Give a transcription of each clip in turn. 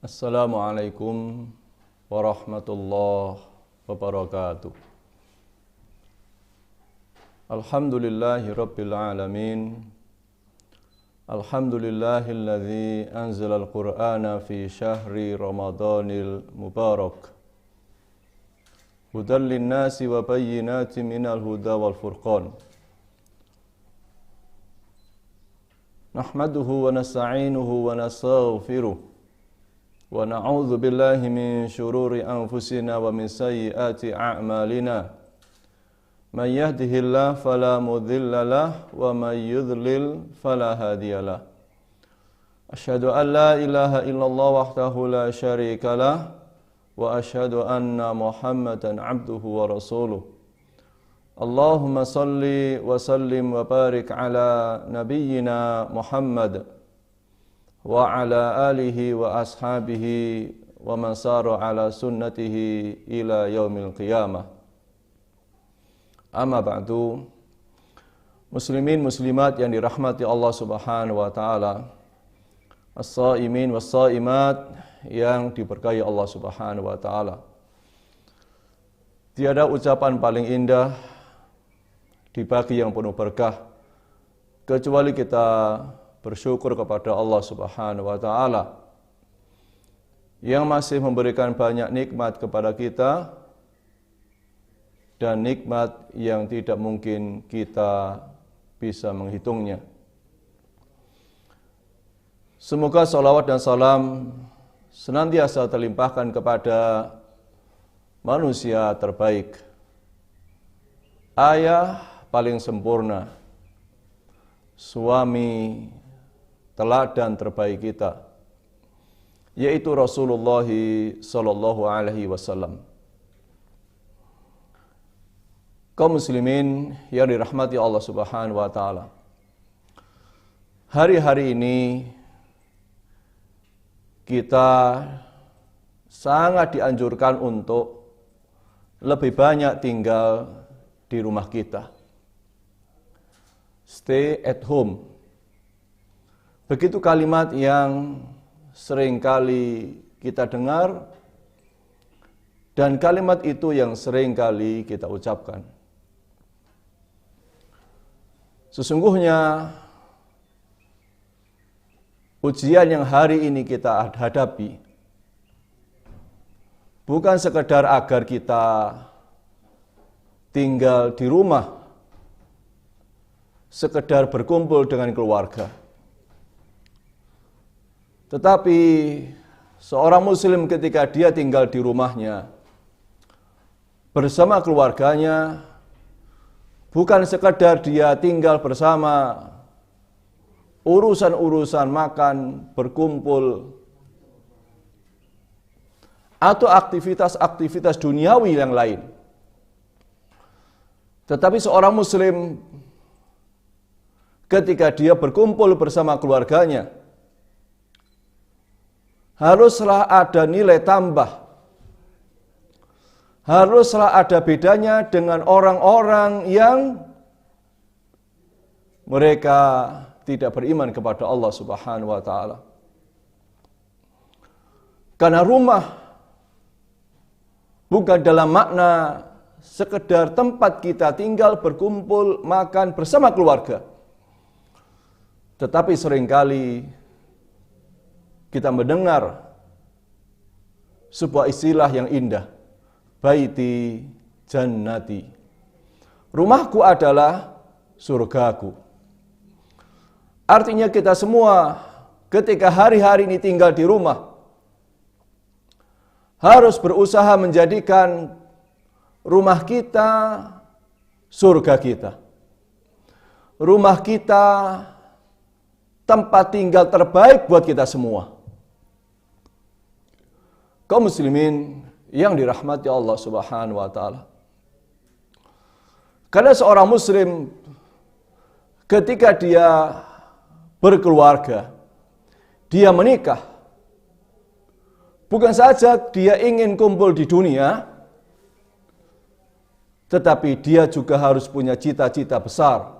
Assalamualaikum warahmatullahi wabarakatuh. Alhamdulillahi rabbil alamin. Alhamdulillahilladzi anzala al-Qur'ana fi syahri Ramadanil mubarak. Hudan linnasi wa bayyinatin minal huda wal furqan. Nahmaduhu wa nasta'inuhu wa nastaghfiruh. Wa na'udzu billahi min syururi anfusina wa min sayyiati a'malina. Man yahdihillahu fala mudilla lahu wa man yudlil fala hadiyalah. Asyhadu an la ilaha illallah wahdahu la syarika lah wa asyhadu anna Muhammadan abduhu wa rasuluh. Allahumma salli wa sallim wa barik ala nabiyyina Muhammad wa ala alihi wa ashabihi wa man sara ala sunnatihi ila yaumil qiyamah. Amma ba'du. Muslimin muslimat yang dirahmati Allah Subhanahu wa taala. As-shaimin was-shaimat yang diberkahi Allah Subhanahu wa taala. Tiada ucapan paling indah di pagi yang penuh berkah kecuali kita bersyukur kepada Allah Subhanahu wa taala yang masih memberikan banyak nikmat kepada kita dan nikmat yang tidak mungkin kita bisa menghitungnya. Semoga salawat dan salam senantiasa terlimpahkan kepada manusia terbaik, ayah paling sempurna, suami teladan terbaik kita, yaitu Rasulullah sallallahu alaihi wasallam. Kaum muslimin yang dirahmati Allah Subhanahu wa taala. Hari-hari ini kita sangat dianjurkan untuk lebih banyak tinggal di rumah kita. Stay at home. Begitu kalimat yang seringkali kita dengar dan kalimat itu yang seringkali kita ucapkan. Sesungguhnya ujian yang hari ini kita hadapi bukan sekedar agar kita tinggal di rumah, sekedar berkumpul dengan keluarga. Tetapi seorang muslim ketika dia tinggal di rumahnya bersama keluarganya, bukan sekedar dia tinggal bersama, urusan-urusan makan, berkumpul, atau aktivitas-aktivitas duniawi yang lain. Tetapi seorang muslim ketika dia berkumpul bersama keluarganya, haruslah ada nilai tambah. Haruslah ada bedanya dengan orang-orang yang mereka tidak beriman kepada Allah Subhanahu wa taala. Karena rumah bukan dalam makna sekedar tempat kita tinggal, berkumpul, makan bersama keluarga. Tetapi seringkali kita mendengar sebuah istilah yang indah, baiti jannati. Rumahku adalah surgaku. Artinya kita semua ketika hari-hari ini tinggal di rumah harus berusaha menjadikan rumah kita surga kita. Rumah kita tempat tinggal terbaik buat kita semua. Kaum muslimin yang dirahmati Allah Subhanahu wa taala. Karena seorang muslim ketika dia berkeluarga, dia menikah, bukan saja dia ingin kumpul di dunia, tetapi dia juga harus punya cita-cita besar.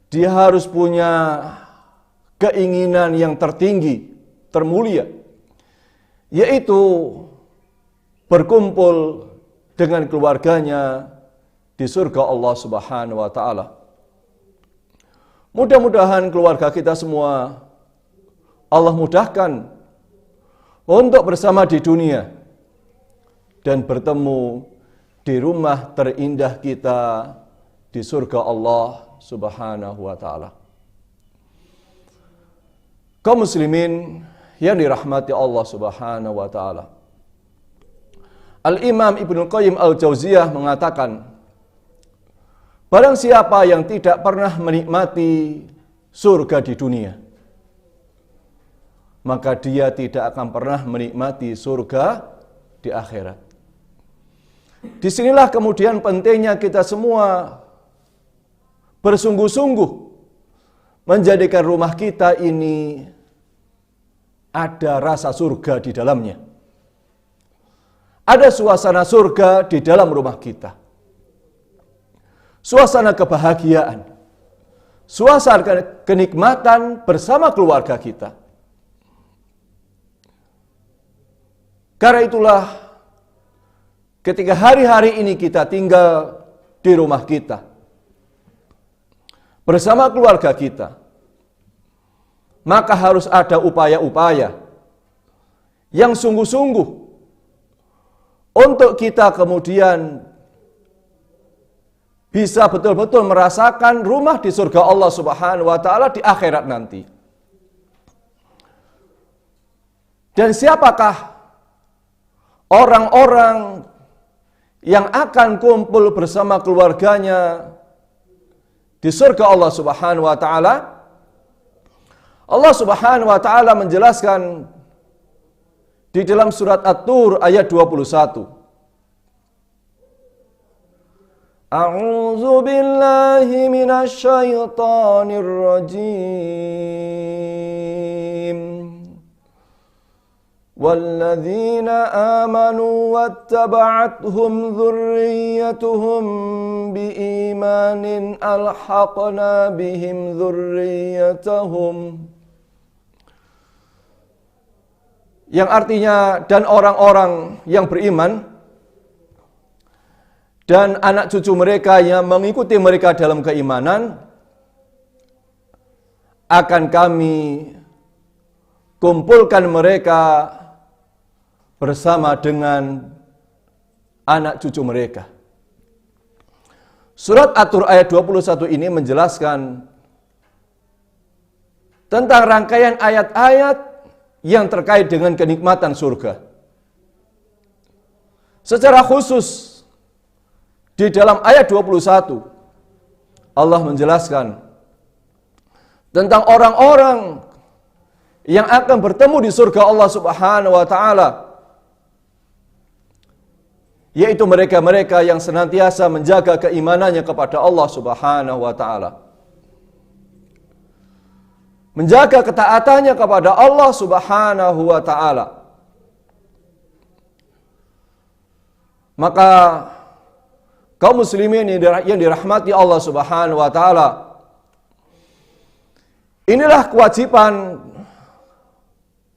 Dia harus punya keinginan yang tertinggi, termulia, yaitu berkumpul dengan keluarganya di surga Allah Subhanahu wa taala. Mudah-mudahan keluarga kita semua Allah mudahkan untuk bersama di dunia dan bertemu di rumah terindah kita di surga Allah Subhanahu wa taala. Kaum muslimin yang dirahmati Allah Subhanahu wa taala. Al-Imam Ibnu Qayyim Al-Jauziyah mengatakan, barang siapa yang tidak pernah menikmati surga di dunia, maka dia tidak akan pernah menikmati surga di akhirat. Disinilah kemudian pentingnya kita semua bersungguh-sungguh menjadikan rumah kita ini ada rasa surga di dalamnya. Ada suasana surga di dalam rumah kita. Suasana kebahagiaan. Suasana kenikmatan bersama keluarga kita. Karena itulah ketika hari-hari ini kita tinggal di rumah kita bersama keluarga kita, maka harus ada upaya-upaya yang sungguh-sungguh untuk kita kemudian bisa betul-betul merasakan rumah di surga Allah Subhanahu wa taala di akhirat nanti. Dan siapakah orang-orang yang akan kumpul bersama keluarganya di surga Allah Subhanahu wa taala? Allah Subhanahu wa taala menjelaskan di dalam surat At-Tur ayat 21. A'udzu billahi minasy syaithanir rajim. وَالَّذِينَ آمَنُوا وَاتَّبَعَتْهُمْ ذُرِّيَّتُهُمْ بِإِيمَانٍ أَلْحَقْنَا بِهِمْ ذُرِّيَّتَهُمْ. Yang artinya, dan orang-orang yang beriman dan anak cucu mereka yang mengikuti mereka dalam keimanan akan kami kumpulkan mereka bersama dengan anak cucu mereka. Surat At-Tur ayat 21 ini menjelaskan tentang rangkaian ayat-ayat yang terkait dengan kenikmatan surga. Secara khusus di dalam ayat 21 Allah menjelaskan tentang orang-orang yang akan bertemu di surga Allah Subhanahu wa taala, yaitu mereka-mereka yang senantiasa menjaga keimanannya kepada Allah Subhanahu wa taala, menjaga ketaatannya kepada Allah Subhanahu wa taala. Maka kaum muslimin yang dirahmati Allah Subhanahu wa taala, inilah kewajiban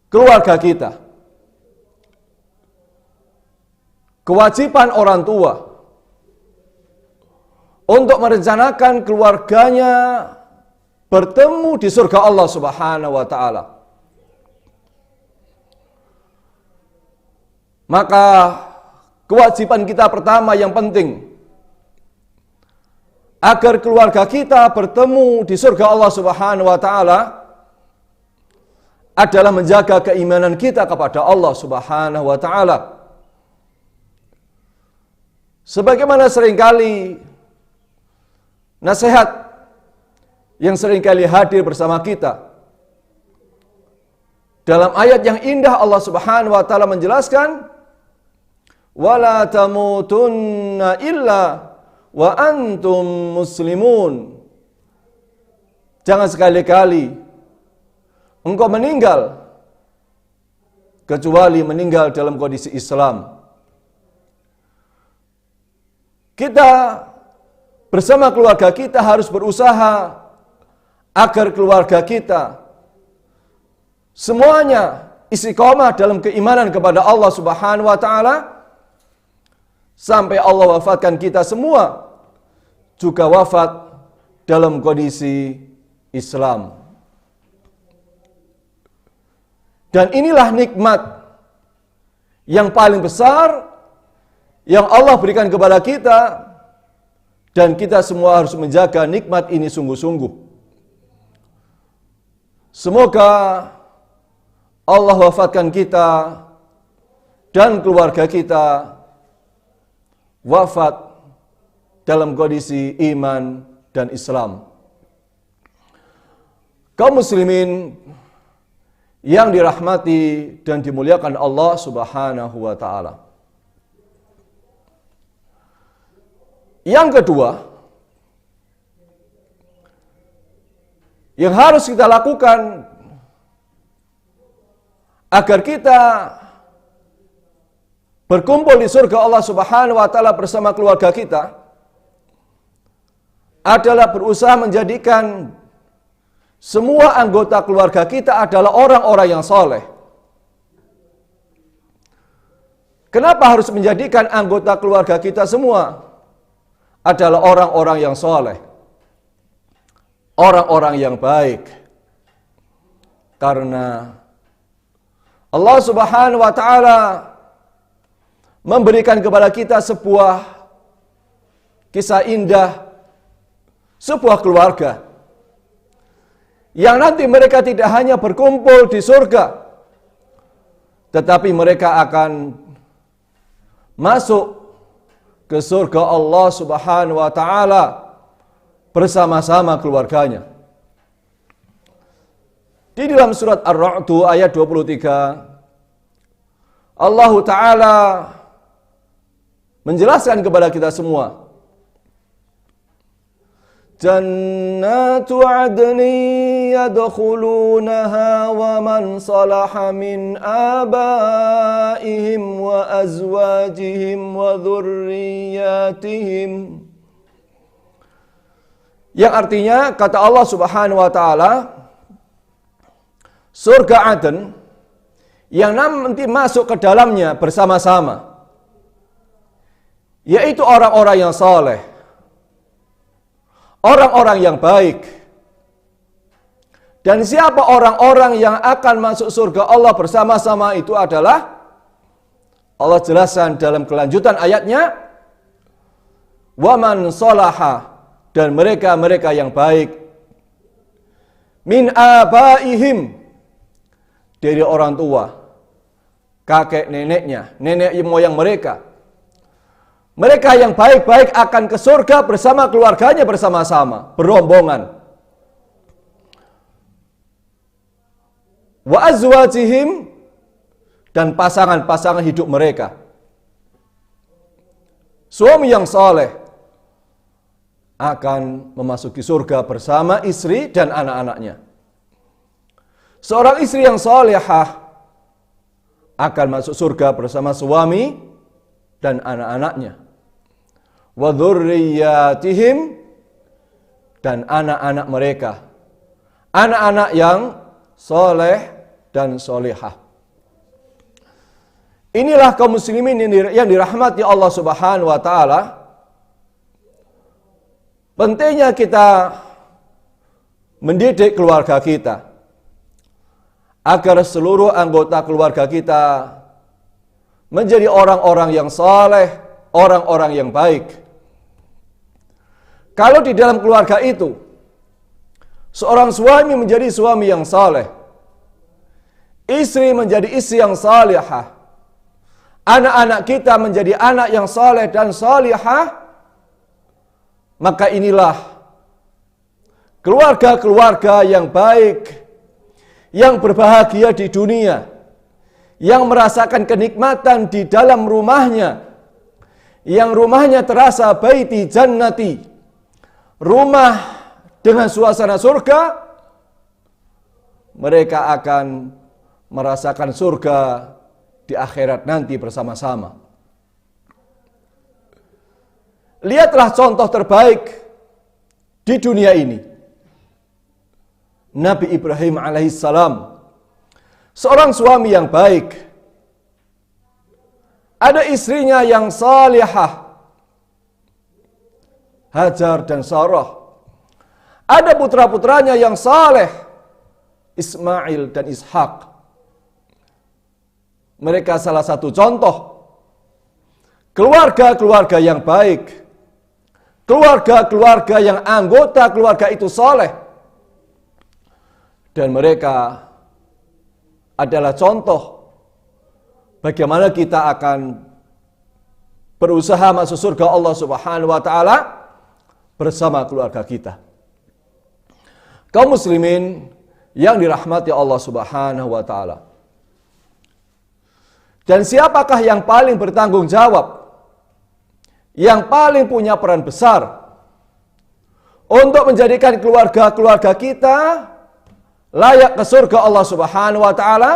keluarga kita, kewajiban orang tua untuk merencanakan keluarganya bertemu di surga Allah Subhanahu wa taala. Maka kewajiban kita pertama yang penting agar keluarga kita bertemu di surga Allah Subhanahu wa taala adalah menjaga keimanan kita kepada Allah Subhanahu wa taala. Sebagaimana seringkali nasihat yang seringkali hadir bersama kita. Dalam ayat yang indah Allah Subhanahu wa taala menjelaskan, "Wala tamutunna illa wa antum muslimun." Jangan sekali-kali engkau meninggal kecuali meninggal dalam kondisi Islam. Kita bersama keluarga kita harus berusaha agar keluarga kita semuanya istiqomah dalam keimanan kepada Allah Subhanahu wa taala sampai Allah wafatkan kita semua juga wafat dalam kondisi Islam. Dan inilah nikmat yang paling besar yang Allah berikan kepada kita, dan kita semua harus menjaga nikmat ini sungguh-sungguh. Semoga Allah wafatkan kita dan keluarga kita wafat dalam kondisi iman dan Islam. Kaum muslimin yang dirahmati dan dimuliakan Allah Subhanahu wa taala. Yang kedua, yang harus kita lakukan agar kita berkumpul di surga Allah Subhanahu wa taala bersama keluarga kita adalah berusaha menjadikan semua anggota keluarga kita adalah orang-orang yang soleh. Kenapa harus menjadikan anggota keluarga kita semua adalah orang-orang yang soleh, orang-orang yang baik? Karena Allah Subhanahu wa taala memberikan kepada kita sebuah kisah indah, sebuah keluarga yang nanti mereka tidak hanya berkumpul di surga, tetapi mereka akan masuk ke surga Allah Subhanahu wa taala bersama-sama keluarganya. Di dalam surat Ar-Ra'd ayat 23, Allah Ta'ala menjelaskan kepada kita semua, Jannatu adni yadkhulunaha wa man salaha min abaihim wa azwajihim wa dhurriyyatihim. Yang artinya, kata Allah Subhanahu wa taala, surga Aden yang nanti masuk ke dalamnya bersama-sama, yaitu orang-orang yang saleh, orang-orang yang baik. Dan siapa orang-orang yang akan masuk surga Allah bersama-sama itu adalah, Allah jelaskan dalam kelanjutan ayatnya, waman sholaha, dan mereka-mereka yang baik, min abaihim, dari orang tua, kakek neneknya, nenek moyang mereka. Mereka yang baik-baik akan ke surga bersama keluarganya bersama-sama, berombongan. Wa azwajihim, dan pasangan-pasangan hidup mereka. Suami yang saleh akan memasuki surga bersama istri dan anak-anaknya. Seorang istri yang salihah akan masuk surga bersama suami dan anak-anaknya. Wa dzurriyyatihim, dan anak-anak mereka, anak-anak yang soleh dan solihah. Inilah kaum muslimin yang dirahmati Allah Subhanahu wa taala. Pentingnya kita mendidik keluarga kita agar seluruh anggota keluarga kita menjadi orang-orang yang saleh, orang-orang yang baik. Kalau di dalam keluarga itu seorang suami menjadi suami yang saleh, istri menjadi istri yang salihah, anak-anak kita menjadi anak yang saleh dan salihah, maka inilah keluarga-keluarga yang baik, yang berbahagia di dunia, yang merasakan kenikmatan di dalam rumahnya, yang rumahnya terasa baiti jannati, rumah dengan suasana surga. Mereka akan merasakan surga di akhirat nanti bersama-sama. Lihatlah contoh terbaik di dunia ini, Nabi Ibrahim alaihissalam. seorang suami yang baik, ada istrinya yang salihah, Hajar dan Sarah. Ada putra-putranya yang saleh, Ismail dan Ishak. Mereka salah satu contoh keluarga-keluarga yang baik, keluarga-keluarga yang anggota keluarga itu saleh. Dan mereka adalah contoh bagaimana kita akan berusaha masuk surga Allah Subhanahu wa taala bersama keluarga kita. Kaum muslimin yang dirahmati Allah Subhanahu wa taala. Dan siapakah yang paling bertanggung jawab? Yang paling punya peran besar untuk menjadikan keluarga-keluarga kita layak ke surga Allah Subhanahu wa taala?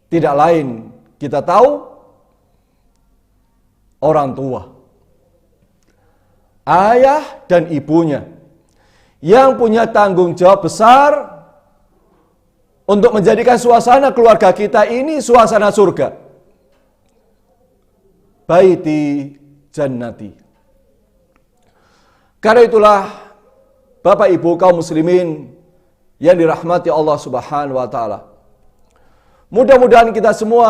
Tidak lain, kita tahu, orang tua. Ayah dan ibunya yang punya tanggung jawab besar untuk menjadikan suasana keluarga kita ini suasana surga. Baiti jannati. Karena itulah Bapak Ibu kaum muslimin yang dirahmati Allah Subhanahu wa taala. Mudah-mudahan kita semua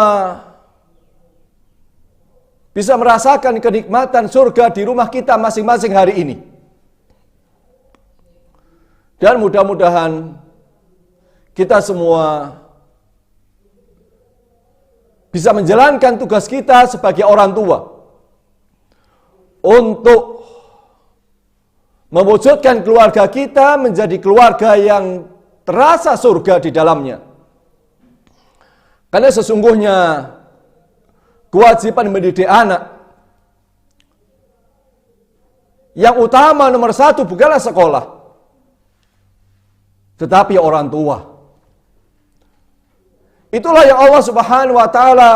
bisa merasakan kenikmatan surga di rumah kita masing-masing hari ini. Dan mudah-mudahan kita semua bisa menjalankan tugas kita sebagai orang tua untuk mewujudkan keluarga kita menjadi keluarga yang terasa surga di dalamnya. Karena sesungguhnya kewajiban mendidik anak yang utama nomor satu bukanlah sekolah, tetapi orang tua. Itulah yang Allah Subhanahu wa taala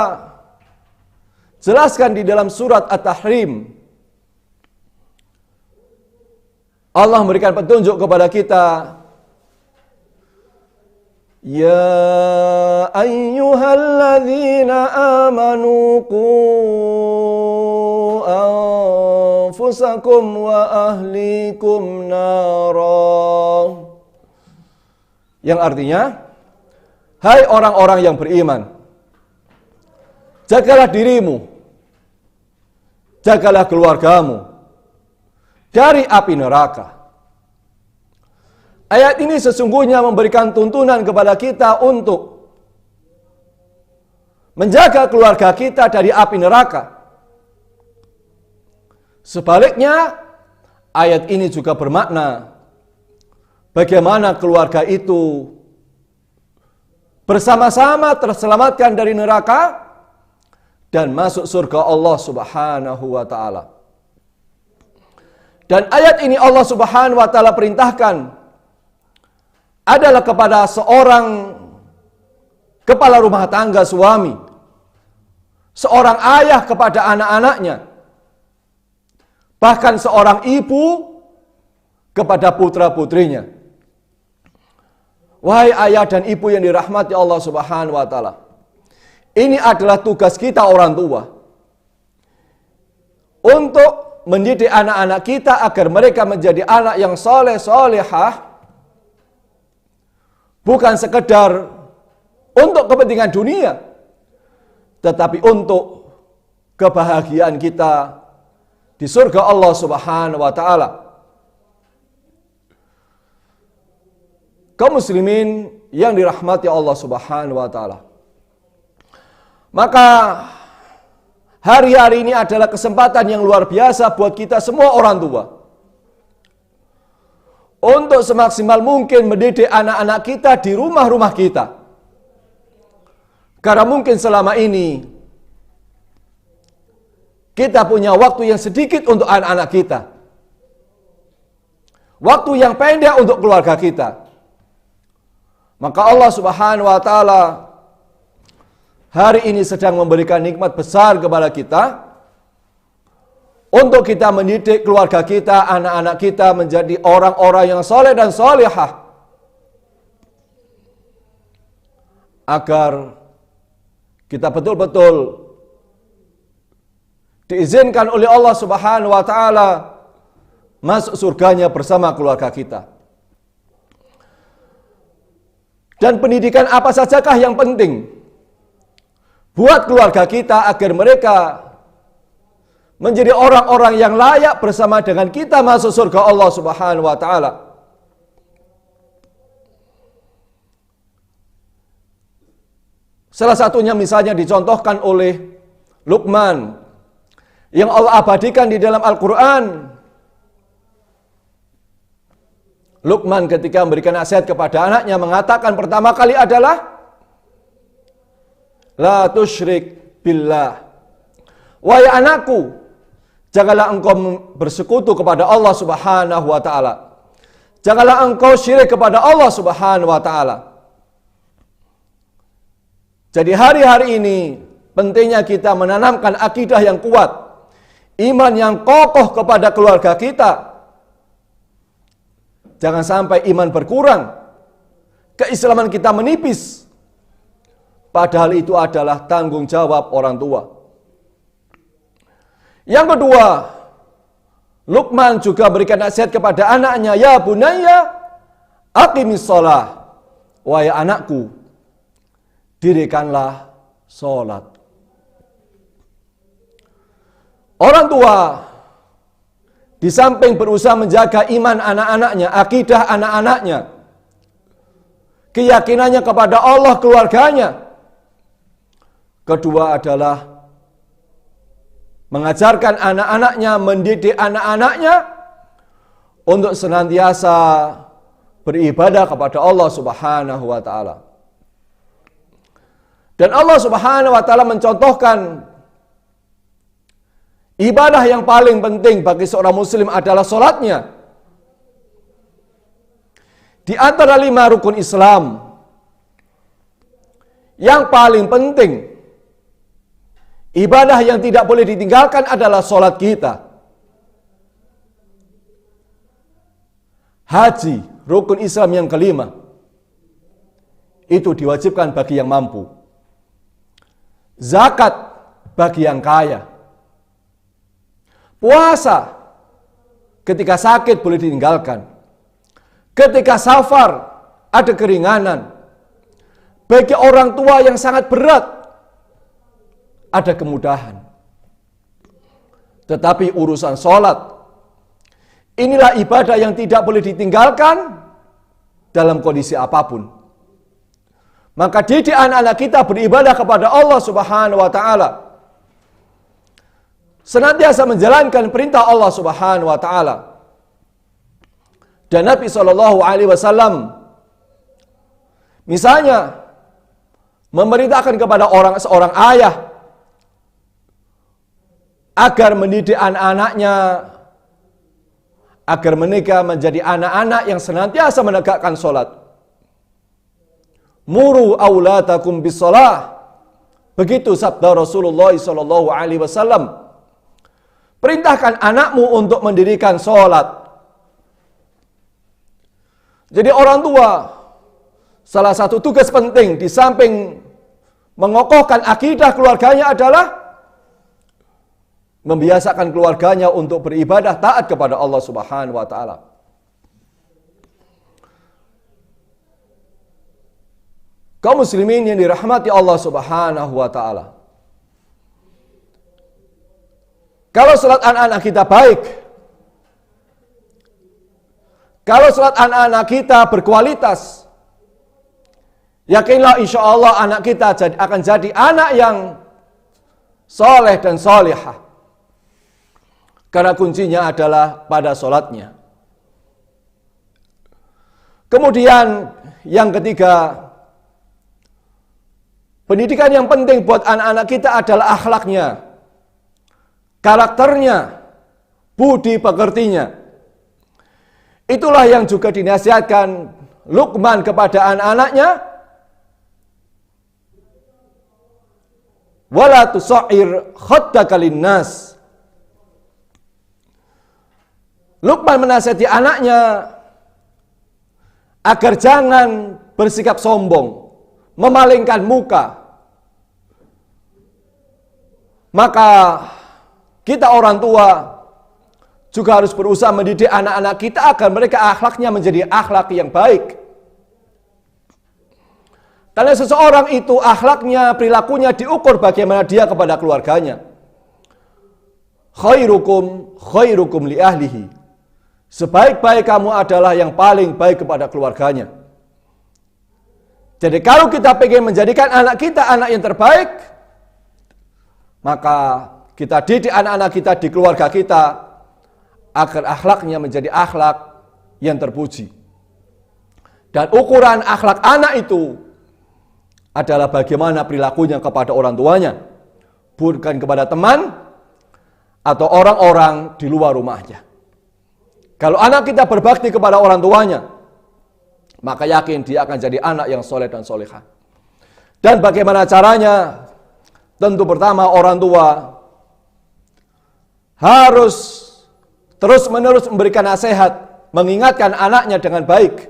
jelaskan di dalam surat At-Tahrim. Allah memberikan petunjuk kepada kita. Ya ayyuhalladzina amanu qu anfusakum wa ahlikum nara. Yang artinya, hai orang-orang yang beriman, jagalah dirimu, jagalah keluargamu dari api neraka. Ayat ini sesungguhnya memberikan tuntunan kepada kita untuk menjaga keluarga kita dari api neraka. Sebaliknya, ayat ini juga bermakna bagaimana keluarga itu bersama-sama terselamatkan dari neraka dan masuk surga Allah Subhanahu wa taala. Dan ayat ini Allah Subhanahu wa taala perintahkan adalah kepada seorang kepala rumah tangga suami, seorang ayah kepada anak-anaknya, bahkan seorang ibu kepada putra-putrinya. Wahai ayah dan ibu yang dirahmati Allah Subhanahu wa taala, ini adalah tugas kita orang tua untuk mendidik anak-anak kita agar mereka menjadi anak yang soleh solehah, bukan sekedar untuk kepentingan dunia, tetapi untuk kebahagiaan kita di surga Allah Subhanahu wa taala. Kaum muslimin yang dirahmati Allah Subhanahu wa taala. Maka hari-hari ini adalah kesempatan yang luar biasa buat kita semua orang tua untuk semaksimal mungkin mendidik anak-anak kita di rumah-rumah kita. Karena mungkin selama ini kita punya waktu yang sedikit untuk anak-anak kita. Waktu yang pendek untuk keluarga kita. Maka Allah Subhanahu wa taala hari ini sedang memberikan nikmat besar kepada kita untuk kita mendidik keluarga kita, anak-anak kita menjadi orang-orang yang soleh dan solehah. agar kita betul-betul diizinkan oleh Allah Subhanahu wa taala masuk surganya bersama keluarga kita. Dan pendidikan apa sajakah yang penting buat keluarga kita agar mereka menjadi orang-orang yang layak bersama dengan kita masuk surga Allah Subhanahu wa taala. Salah satunya misalnya dicontohkan oleh Luqman yang Allah abadikan di dalam Al-Quran. Luqman ketika memberikan nasihat kepada anaknya mengatakan pertama kali adalah la tusyrik billah. Wahai anakku, janganlah engkau bersekutu kepada Allah Subhanahu wa taala. Janganlah engkau syirik kepada Allah Subhanahu wa taala. Jadi hari-hari ini pentingnya kita menanamkan akidah yang kuat, iman yang kokoh kepada keluarga kita. Jangan sampai iman berkurang, keislaman kita menipis. Padahal itu adalah tanggung jawab orang tua. Yang kedua, Luqman juga berikan nasihat kepada anaknya, ya bunayya, aqimis shalah. Wahai anakku, dirikanlah sholat. Orang tua di samping berusaha menjaga iman anak-anaknya, akidah anak-anaknya, keyakinannya kepada Allah, keluarganya. Kedua adalah mengajarkan anak-anaknya, mendidik anak-anaknya untuk senantiasa beribadah kepada Allah Subhanahu wa taala. Dan Allah Subhanahu wa taala mencontohkan ibadah yang paling penting bagi seorang muslim adalah sholatnya. Di antara 5 rukun Islam, yang paling penting, ibadah yang tidak boleh ditinggalkan adalah sholat kita. Haji, rukun Islam yang kelima, itu diwajibkan bagi yang mampu. Zakat bagi yang kaya. Puasa ketika sakit boleh ditinggalkan. Ketika safar ada keringanan. Bagi orang tua yang sangat berat ada kemudahan. Tetapi urusan sholat, inilah ibadah yang tidak boleh ditinggalkan dalam kondisi apapun. Maka didik anak-anak kita beribadah kepada Allah Subhanahu wa taala. Senantiasa menjalankan perintah Allah Subhanahu wa taala. Dan Nabi SAW misalnya memerintahkan kepada seorang ayah agar mendidik anak-anaknya agar mereka menjadi anak-anak yang senantiasa menegakkan sholat. Muru auladakum bis-shalah. Begitu sabda Rasulullah SAW. Perintahkan anakmu untuk mendirikan sholat. Jadi orang tua, salah satu tugas penting di samping mengokohkan akidah keluarganya adalah membiasakan keluarganya untuk beribadah taat kepada Allah Subhanahu wa taala. Kaum muslimin yang dirahmati Allah Subhanahu wa taala. Kalau salat anak-anak kita baik, kalau salat anak-anak kita berkualitas, yakinlah insya Allah anak kita akan jadi anak yang soleh dan solihah. Karena kuncinya adalah pada salatnya. Kemudian yang ketiga, pendidikan yang penting buat anak-anak kita adalah akhlaknya, karakternya, budi pekertinya. Itulah yang juga dinasihatkan Luqman kepada anak-anaknya. Wala tusa'ir khaddaka linnas. Luqman menasihati anaknya agar jangan bersikap sombong, memalingkan muka. Maka kita orang tua juga harus berusaha mendidik anak-anak kita agar mereka akhlaknya menjadi akhlak yang baik. Karena seseorang itu akhlaknya, perilakunya diukur bagaimana dia kepada keluarganya. Khairukum li ahlihi. Sebaik-baik kamu adalah yang paling baik kepada keluarganya. Jadi kalau kita ingin menjadikan anak kita anak yang terbaik, maka kita didik anak-anak kita di keluarga kita agar akhlaknya menjadi akhlak yang terpuji. Dan ukuran akhlak anak itu adalah bagaimana perilakunya kepada orang tuanya, bukan kepada teman atau orang-orang di luar rumahnya. Kalau anak kita berbakti kepada orang tuanya, maka yakin dia akan jadi anak yang soleh dan solehah. Dan bagaimana caranya? Tentu pertama orang tua harus terus-menerus memberikan nasihat, mengingatkan anaknya dengan baik,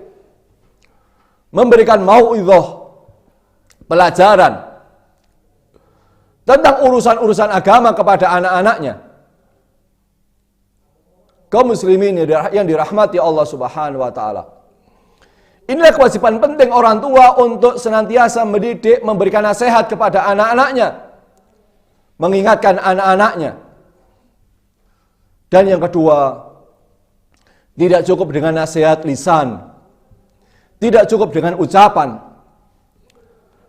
memberikan mau'idhah, pelajaran tentang urusan-urusan agama kepada anak-anaknya. Kaum muslimin yang dirahmati Allah Subhanahu wa taala. Inilah kewajiban penting orang tua untuk senantiasa mendidik, memberikan nasihat kepada anak-anaknya, mengingatkan anak-anaknya. Dan yang kedua, tidak cukup dengan nasihat lisan, tidak cukup dengan ucapan,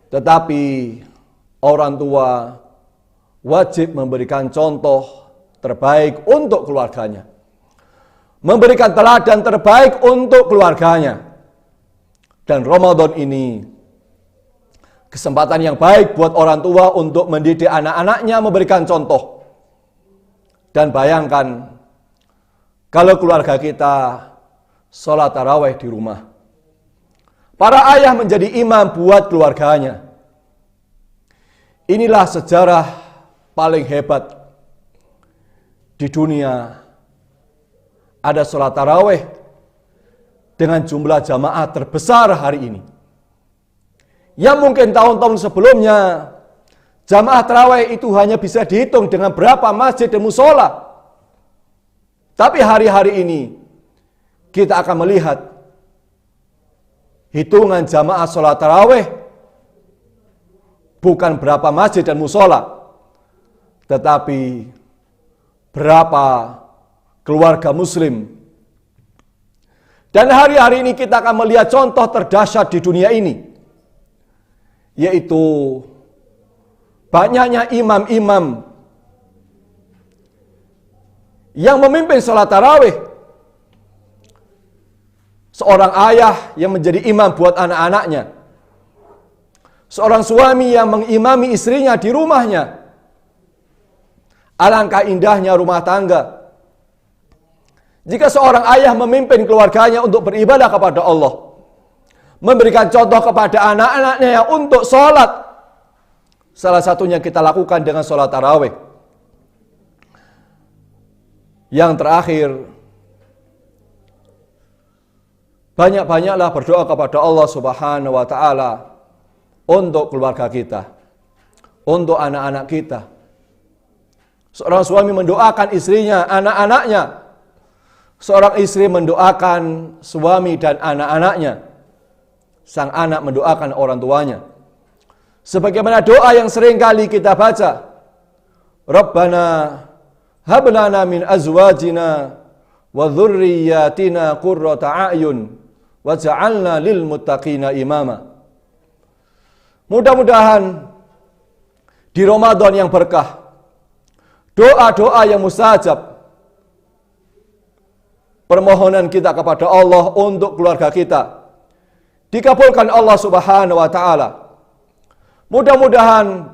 tetapi orang tua wajib memberikan contoh terbaik untuk keluarganya, memberikan teladan terbaik untuk keluarganya. Dan Ramadan ini kesempatan yang baik buat orang tua untuk mendidik anak-anaknya, memberikan contoh. Dan bayangkan kalau keluarga kita sholat tarawih di rumah, para ayah menjadi imam buat keluarganya. Inilah sejarah paling hebat di dunia. Ada sholat tarawih dengan jumlah jamaah terbesar hari ini. Yang mungkin tahun-tahun sebelumnya jamaah tarawih itu hanya bisa dihitung dengan berapa masjid dan musola. Tapi hari-hari ini kita akan melihat hitungan jamaah sholat tarawih bukan berapa masjid dan musola, tetapi berapa keluarga muslim. Dan hari-hari ini kita akan melihat contoh terdahsyat di dunia ini, yaitu banyaknya imam-imam yang memimpin sholat tarawih. Seorang ayah yang menjadi imam buat anak-anaknya, seorang suami yang mengimami istrinya di rumahnya. Alangkah indahnya rumah tangga jika seorang ayah memimpin keluarganya untuk beribadah kepada Allah, memberikan contoh kepada anak-anaknya untuk sholat. Salah satunya kita lakukan dengan sholat tarawih. Yang terakhir, banyak-banyaklah berdoa kepada Allah Subhanahu wa taala untuk keluarga kita, untuk anak-anak kita. Seorang suami mendoakan istrinya, anak-anaknya. Seorang istri mendoakan suami dan anak-anaknya. Sang anak mendoakan orang tuanya. Sebagaimana doa yang sering kali kita baca, Rabbana hab lana min azwajina wa dzurriyyatina qurrata a'yun waj'alna lil muttaqina imama. Mudah-mudahan di Ramadan yang berkah, doa-doa yang mustajab, permohonan kita kepada Allah untuk keluarga kita dikabulkan Allah Subhanahu wa taala. Mudah-mudahan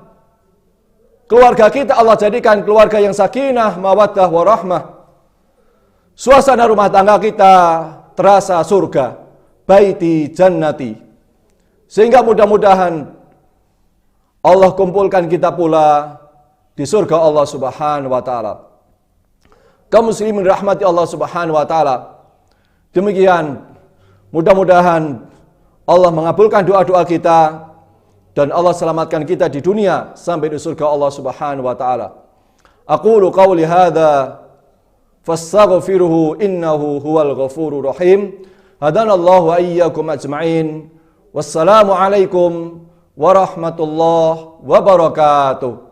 keluarga kita Allah jadikan keluarga yang sakinah, mawaddah, warahmah. Suasana rumah tangga kita terasa surga, baiti jannati. Sehingga mudah-mudahan Allah kumpulkan kita pula di surga Allah Subhanahu wa taala. Kaum muslimin rahmati Allah Subhanahu wa taala. Demikian mudah-mudahan Allah mengabulkan doa-doa kita dan Allah selamatkan kita di dunia sampai di surga Allah Subhanahu wa taala. Aqulu qawli hadza fastaghfiruhu innahu huwal ghafurur rahim. Hadanallahu wa iyyakum ajma'in. Wassalamu alaikum warahmatullahi wabarakatuh.